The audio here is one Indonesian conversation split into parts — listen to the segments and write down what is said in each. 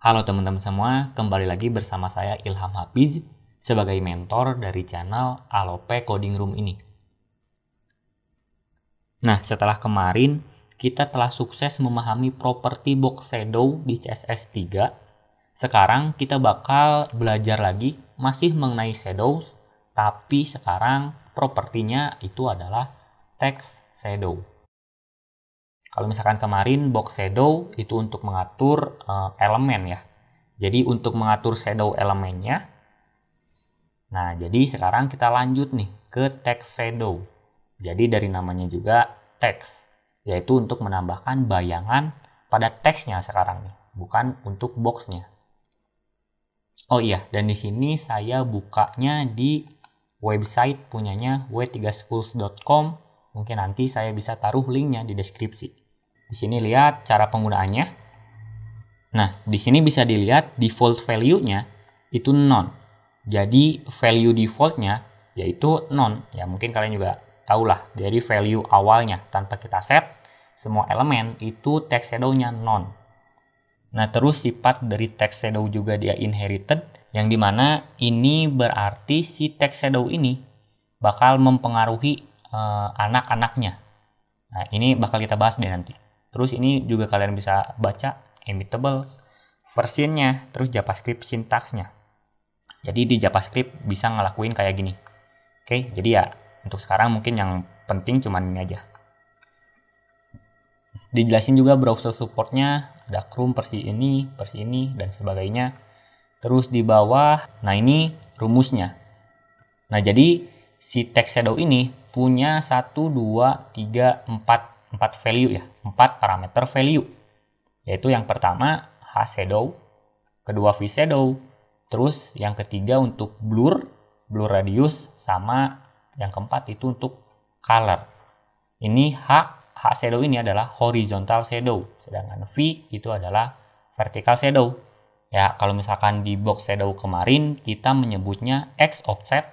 Halo teman-teman semua, kembali lagi bersama saya Ilham Hafiz sebagai mentor dari channel Alope Coding Room ini. Nah, setelah kemarin kita telah sukses memahami properti box shadow di CSS3, sekarang kita bakal belajar lagi masih mengenai shadows, tapi sekarang propertinya itu adalah text shadow. Kalau misalkan kemarin box shadow itu untuk mengatur elemen ya. Jadi untuk mengatur shadow elemennya. Nah, jadi sekarang kita lanjut nih ke text shadow. Jadi dari namanya juga text, yaitu untuk menambahkan bayangan pada teksnya sekarang nih, bukan untuk boxnya. Oh iya, dan di sini saya bukanya di website punyanya w3schools.com. Mungkin nanti saya bisa taruh linknya di deskripsi. Di sini lihat cara penggunaannya. Nah, di sini bisa dilihat default value-nya itu none. Jadi value default-nya yaitu none. Ya mungkin kalian juga tahulah. Jadi value awalnya tanpa kita set semua elemen itu text shadow-nya none. Nah, terus sifat dari text shadow juga dia inherited, yang dimana ini berarti si text shadow ini bakal mempengaruhi anak-anaknya. Nah, ini bakal kita bahas deh nanti. Terus ini juga kalian bisa baca immutable versionnya, terus JavaScript sintaksnya. Jadi di JavaScript bisa ngelakuin kayak gini. Oke, jadi ya untuk sekarang mungkin yang penting cuman ini aja. Dijelasin juga browser supportnya, ada Chrome versi ini, dan sebagainya. Terus di bawah, nah ini rumusnya. Nah, jadi si text shadow ini punya 1, 2, 3, 4 value ya, 4 parameter value. Yaitu yang pertama H shadow, kedua V shadow, terus yang ketiga untuk blur radius, sama yang keempat itu untuk color. Ini H shadow ini adalah horizontal shadow, sedangkan V itu adalah vertical shadow. Ya, kalau misalkan di box shadow kemarin kita menyebutnya X offset,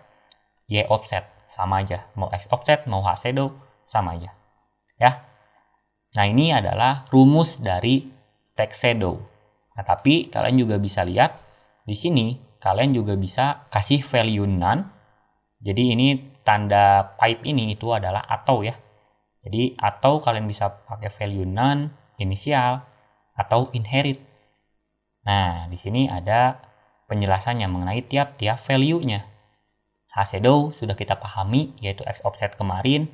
Y offset, sama aja. Mau X offset, mau H shadow, sama aja. Ya. Nah, ini adalah rumus dari text shadow. Nah, tapi kalian juga bisa lihat di sini kalian juga bisa kasih value none. Jadi ini tanda pipe ini itu adalah atau ya. Jadi atau kalian bisa pakai value none, inisial, atau inherit. Nah, di sini ada penjelasannya mengenai tiap-tiap value-nya. H shadow sudah kita pahami, yaitu X offset kemarin.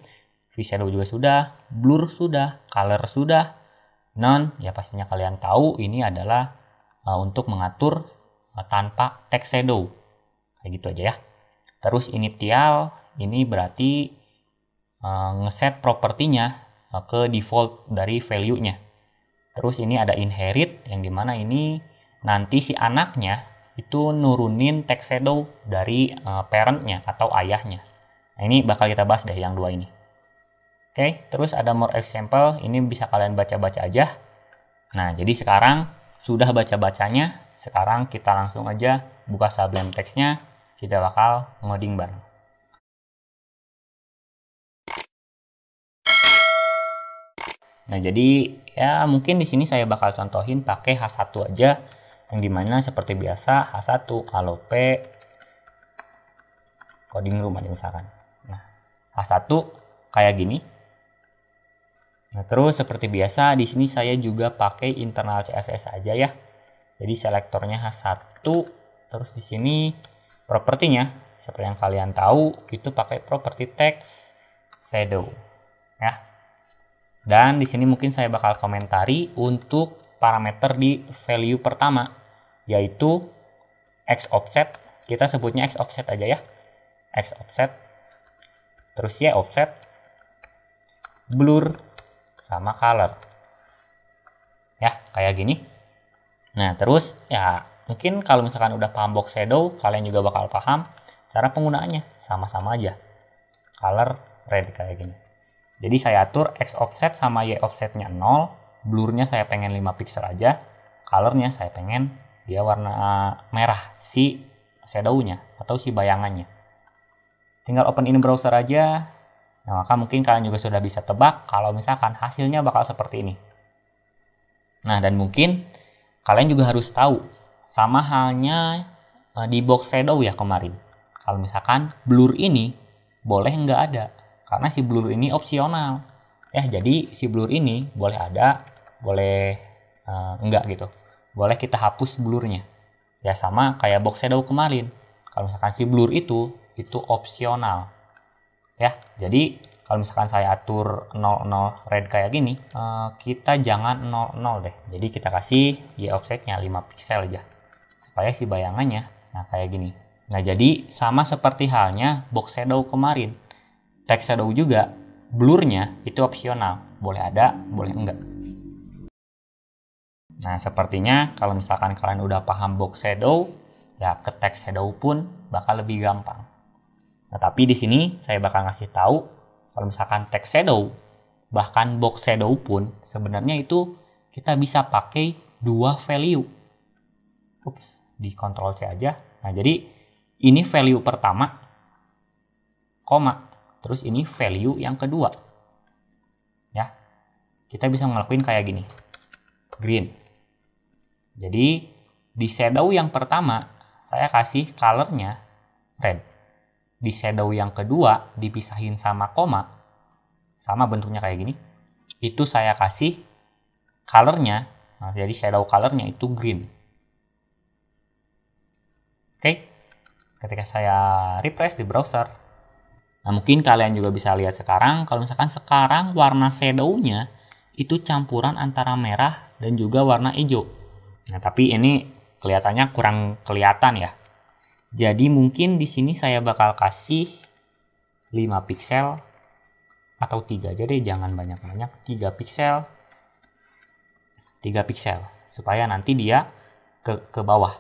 V shadow juga sudah, blur sudah, color sudah, none ya pastinya kalian tahu ini adalah untuk mengatur tanpa text shadow. Kayak gitu aja ya. Terus initial ini berarti ngeset propertinya ke default dari value-nya. Terus ini ada inherit yang dimana ini nanti si anaknya itu nurunin text shadow dari parent-nya atau ayahnya. Nah, ini bakal kita bahas deh yang dua ini. Oke, terus ada more example, ini bisa kalian baca-baca aja. Nah, jadi sekarang sudah baca-bacanya, sekarang kita langsung aja buka Sublime Text-nya, kita bakal ngoding bareng. Nah, jadi ya mungkin di sini saya bakal contohin pakai H1 aja, yang dimana seperti biasa H1 Alope Coding Room aja misalkan. Nah, H1 kayak gini. Nah, terus seperti biasa di sini saya juga pakai internal CSS aja ya. Jadi selektornya H1, terus di sini propertinya seperti yang kalian tahu itu pakai properti text shadow ya. Dan di sini mungkin saya bakal komentari untuk parameter di value pertama yaitu X offset. Kita sebutnya X offset aja ya. X offset. Terus Y offset, blur, sama color ya, kayak gini. Nah, terus ya mungkin kalau misalkan udah paham box shadow, kalian juga bakal paham cara penggunaannya, sama-sama aja. Color red kayak gini. Jadi saya atur X offset sama Y offsetnya 0, blurnya saya pengen 5 pixel aja, colornya saya pengen dia warna merah si shadownya atau si bayangannya. Tinggal open in browser aja. Nah, maka mungkin kalian juga sudah bisa tebak kalau misalkan hasilnya bakal seperti ini. Nah, dan mungkin kalian juga harus tahu, sama halnya di box shadow ya kemarin. Kalau misalkan blur ini boleh nggak ada, karena si blur ini opsional. Ya, jadi si blur ini boleh ada, boleh enggak gitu. Boleh kita hapus blurnya. Ya sama kayak box shadow kemarin. Kalau misalkan si blur itu opsional. Ya, jadi kalau misalkan saya atur 00 red kayak gini, kita jangan 00 deh. Jadi kita kasih Y offsetnya 5 pixel aja. Supaya si bayangannya, nah kayak gini. Nah, jadi sama seperti halnya box shadow kemarin. Text shadow juga, blurnya itu opsional. Boleh ada, boleh enggak. Nah, sepertinya kalau misalkan kalian udah paham box shadow, ya ke text shadow pun bakal lebih gampang. Nah, tapi di sini saya bakal ngasih tahu kalau misalkan text shadow, bahkan box shadow pun sebenarnya itu kita bisa pakai dua value. Ups, di Ctrl C aja. Nah, jadi ini value pertama, koma, terus ini value yang kedua. Ya, kita bisa ngelakuin kayak gini, green. Jadi di shadow yang pertama saya kasih colornya red. Di shadow yang kedua dipisahin sama koma, sama bentuknya kayak gini. Itu saya kasih colornya, nah, jadi shadow colornya itu green. Oke, ketika saya refresh di browser, nah mungkin kalian juga bisa lihat sekarang, kalau misalkan sekarang warna shadownya itu campuran antara merah dan juga warna hijau. Nah, tapi ini kelihatannya kurang kelihatan ya. Jadi mungkin di sini saya bakal kasih 5 pixel atau 3 aja deh, jangan banyak-banyak, 3 pixel. 3 pixel supaya nanti dia ke bawah.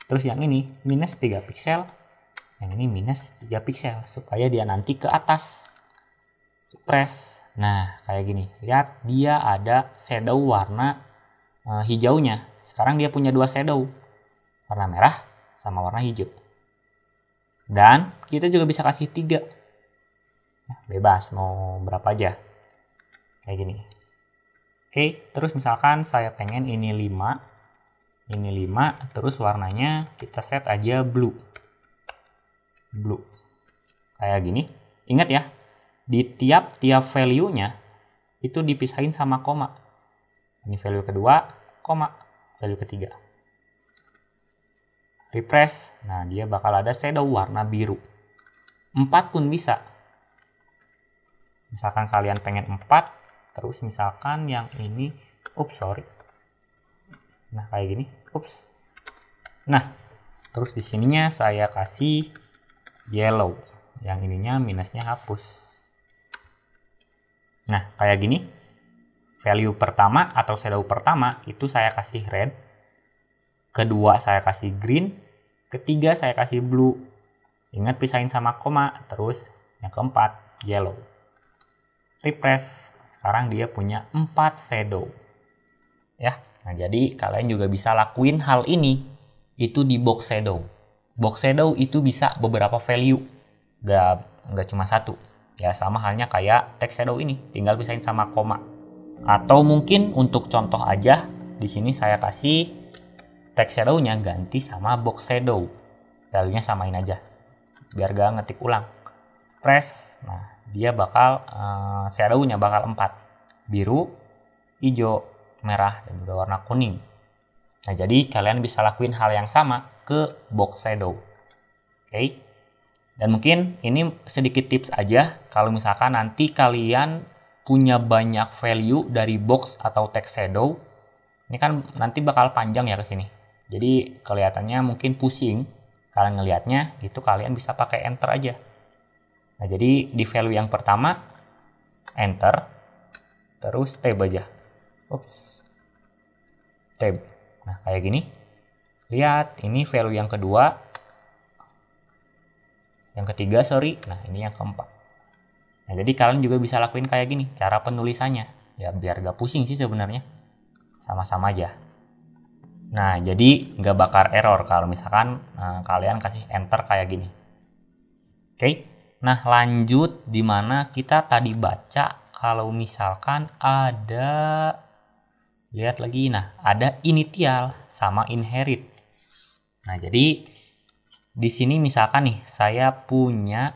Terus yang ini minus 3 pixel, yang ini minus 3 pixel supaya dia nanti ke atas. Press. Nah, kayak gini. Lihat, dia ada shadow warna hijaunya. Sekarang dia punya dua shadow, warna merah sama warna hijau. Dan kita juga bisa kasih 3. Bebas mau berapa aja. Kayak gini. Oke, terus misalkan saya pengen ini 5. Ini 5, terus warnanya kita set aja blue. Blue. Kayak gini. Ingat ya, di tiap value-nya itu dipisahin sama koma. Ini value kedua, koma, value ketiga. Refresh, nah dia bakal ada shadow warna biru. 4 pun bisa. Misalkan kalian pengen 4, terus misalkan yang ini, sorry. Nah, kayak gini, Nah, terus di sininya saya kasih yellow. Yang ininya minusnya hapus. Nah, kayak gini. Value pertama atau shadow pertama itu saya kasih red. Kedua saya kasih green. Ketiga saya kasih blue. Ingat pisahin sama koma. Terus yang keempat yellow. Refresh. Sekarang dia punya 4 shadow. Ya. Nah, jadi kalian juga bisa lakuin hal ini itu di box shadow. Box shadow itu bisa beberapa value. Nggak cuma satu. Ya, sama halnya kayak text shadow ini. Tinggal pisahin sama koma. Atau mungkin untuk contoh aja, di sini saya kasih text shadow-nya ganti sama box shadow. Value-nya samain aja, biar gak ngetik ulang. Press, nah dia bakal shadow-nya bakal 4. Biru, hijau, merah, dan juga warna kuning. Nah, jadi kalian bisa lakuin hal yang sama ke box shadow. Oke. Dan mungkin ini sedikit tips aja, kalau misalkan nanti kalian punya banyak value dari box atau text shadow, ini kan nanti bakal panjang ya ke sini. Jadi kelihatannya mungkin pusing kalian ngelihatnya, itu kalian bisa pakai enter aja. Nah, jadi di value yang pertama enter, terus tab aja. Tab. Nah, kayak gini. Lihat, ini value yang kedua. Yang ketiga, sorry. Nah, ini yang keempat. Nah, jadi kalian juga bisa lakuin kayak gini cara penulisannya. Ya biar gak pusing sih sebenarnya. Sama-sama aja. Nah, jadi nggak bakal error kalau misalkan kalian kasih enter kayak gini. Oke. Nah, lanjut dimana kita tadi baca kalau misalkan ada Lihat lagi, nah ada initial sama inherit. Nah jadi di sini misalkan nih saya punya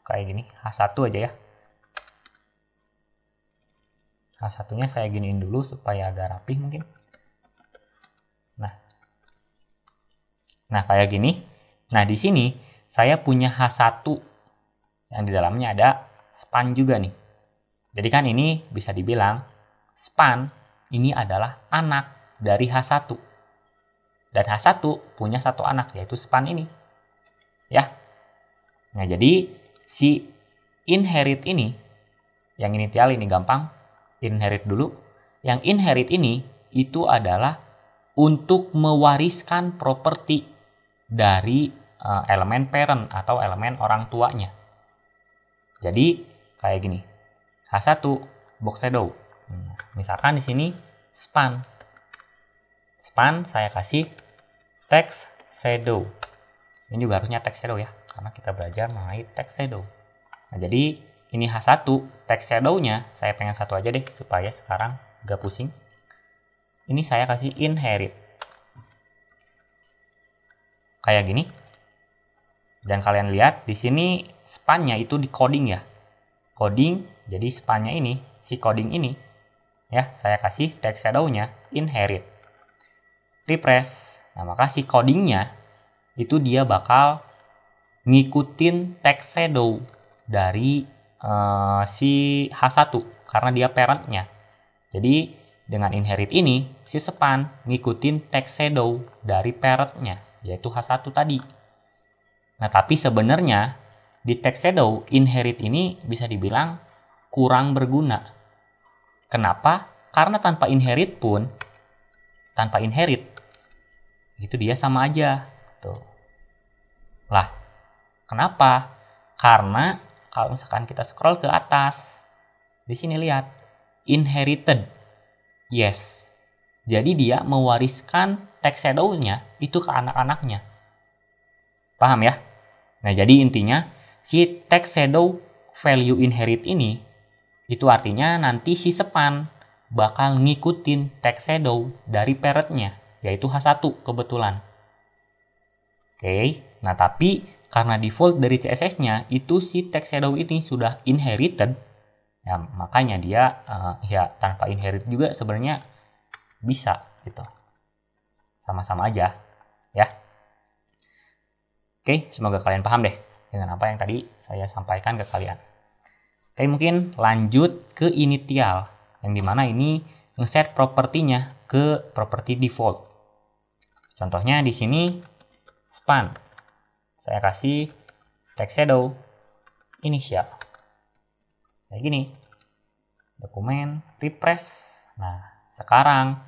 kayak gini, H1 aja ya. H1-nya saya giniin dulu supaya agak rapih mungkin. Nah kayak gini. Nah di sini saya punya H1 yang di dalamnya ada span juga nih. Jadi kan ini bisa dibilang span ini adalah anak dari H1. Dan H1 punya satu anak, yaitu span ini. Ya. Nah, jadi si inherit ini, yang initial ini gampang, inherit dulu. Yang inherit ini, itu adalah untuk mewariskan properti dari elemen parent atau elemen orang tuanya. Jadi, kayak gini. H1, box shadow. Misalkan di sini span. Span saya kasih text shadow. Ini juga harusnya text shadow ya, karena kita belajar mengenai text shadow. Nah, jadi ini H1, text shadow-nya saya pengen satu aja deh, supaya sekarang gak pusing. Ini saya kasih inherit. Kayak gini. Dan kalian lihat, di sini span-nya itu di coding ya. Coding, jadi span-nya ini, si coding ini, ya saya kasih text shadow-nya inherit. Refresh. Nah, maka si codingnya itu dia bakal ngikutin text shadow dari si H1 karena dia parentnya. Jadi dengan inherit ini si span ngikutin text shadow dari parentnya, yaitu H1 tadi. Nah, tapi sebenarnya di text shadow inherit ini bisa dibilang kurang berguna. Kenapa? Karena tanpa inherit itu dia sama aja. Tuh. Lah, kenapa? Karena kalau misalkan kita scroll ke atas, di sini lihat, inherited. Yes. Jadi dia mewariskan text shadow-nya itu ke anak-anaknya. Paham ya? Nah, jadi intinya si text shadow value inherit ini itu artinya nanti si span bakal ngikutin text shadow dari parent-nya, yaitu H1 kebetulan. Oke, nah tapi karena default dari CSS-nya itu si text shadow ini sudah inherited, ya makanya dia ya tanpa inherit juga sebenarnya bisa gitu. Sama-sama aja ya. Oke, semoga kalian paham deh dengan apa yang tadi saya sampaikan ke kalian. Oke, mungkin lanjut ke initial, yang dimana ini ngeset propertinya ke properti default. Contohnya di sini span. Saya kasih text shadow initial. Kayak gini. Dokumen refresh. Nah, sekarang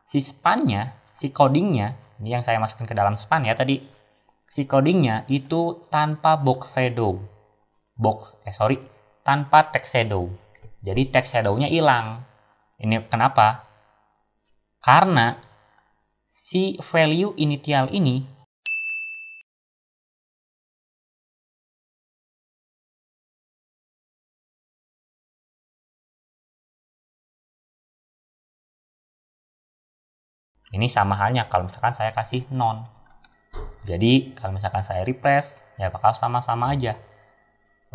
si span-nya, si codingnya, ini yang saya masukin ke dalam span ya tadi. Si codingnya itu tanpa box shadow. Tanpa text shadow. Jadi text shadow-nya hilang. Ini kenapa? Karena si value initial ini sama halnya kalau misalkan saya kasih non. Jadi kalau misalkan saya refresh, ya bakal sama-sama aja.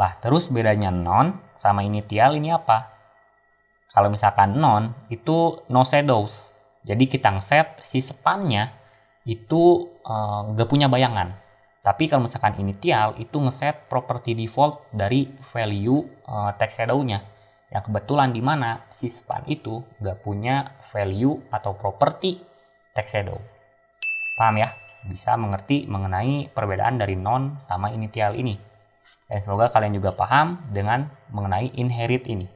Lah, terus bedanya non sama initial ini apa? Kalau misalkan non, itu no shadows. Jadi kita ngeset si span-nya itu nggak punya bayangan. Tapi kalau misalkan initial, itu ngeset property default dari value text shadow-nya. Yang kebetulan di mana si span itu nggak punya value atau property text shadow. Paham ya? Bisa mengerti mengenai perbedaan dari non sama initial ini. Dan semoga kalian juga paham dengan mengenai inherit ini.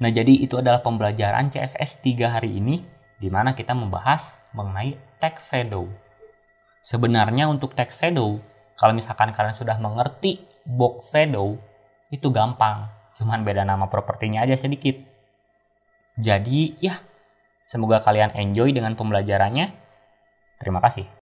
Nah, jadi itu adalah pembelajaran CSS 3 hari ini, di mana kita membahas mengenai text shadow. Sebenarnya untuk text shadow, kalau misalkan kalian sudah mengerti box shadow, itu gampang. Cuman beda nama propertinya aja sedikit. Jadi, ya, semoga kalian enjoy dengan pembelajarannya. Terima kasih.